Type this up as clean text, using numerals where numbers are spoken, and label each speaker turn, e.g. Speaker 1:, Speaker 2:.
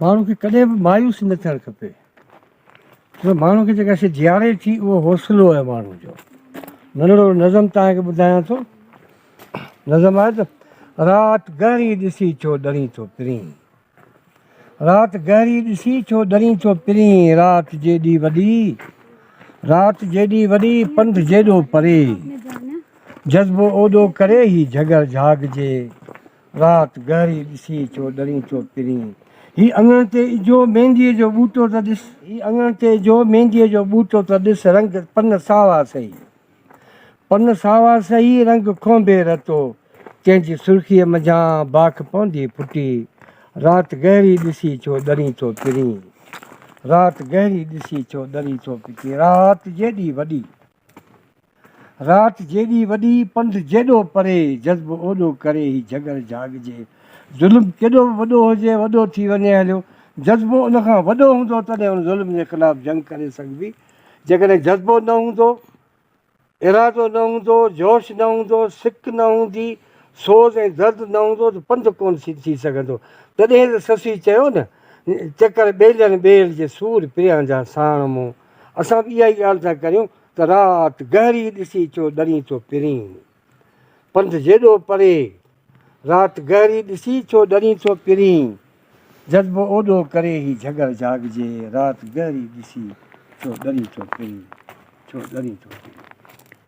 Speaker 1: माण्हू खे कॾहिं बि मायूस न थियणु खपे, छो माण्हू खे जेका शइ जीआरे थी उहो हौसलो आहे माण्हू जो। नंढिड़ो नज़म तव्हांखे ॿुधायां थो, नज़म आहे त राति गहरी ॾिसी छो डरी थो पिरीं, राति गहरी ॾिसी छो डरी थो पिरीं, राति जेॾी वॾी, राति जेॾी वॾी पंध जेॾो परे, जज़्बो ओॾो करे ही झगर झाॻिजे, राति गहरी ॾिसी छो डरी थो पिरीं। ही अङण ते इजो मेहंदीअ जो ॿूटो त ॾिस, ही अङण ते इजो मेहंदीअ जो ॿूटो त ॾिस, रंग पन सावा सही, पन सावा सही रंग खोंबे रतो, कंहिंजी सुर्खीअ मंझां बाख पवंदी फुटी, राति गहरी ॾिसी छो डरी थो पिरीं, राति गहरी ॾिसी छो डरी थो पिरीं। राति जेॾी वॾी, राति जेॾी वॾी पंध जेॾो परे, जज़्बो ओॾो करे ही झगर झाॻिजे। ज़ुल्म केॾो बि वॾो हुजे, वॾो थी वञे हलियो, जज़्बो उनखां वॾो हूंदो तॾहिं उन ज़ुल्म जे ख़िलाफ़ु जंग करे सघिबी। जेकॾहिं जज़्बो न हूंदो, इरादो न हूंदो, जोश न हूंदो, सिक न हूंदी, सोज़ ऐं दर्द न हूंदो त पंधु कोन थी सघंदो। तॾहिं त ससी चयो न, चकर ॿेलियनि ॿेल जे सूर पिरियां जा साण मूं। असां बि इहा ई ॻाल्हि था करियूं त राति गहरी ॾिसी छो डरी थो पिरीं, पंधु जेॾो परे, राति गहरी ॾिसी छो डरी थो पिरीं, जज़्बो ओॾो करे ही झगर झाॻिजे, राति गहरी ॾिसी छो डरी थो पिरीं, छो डरी थो पिरीं।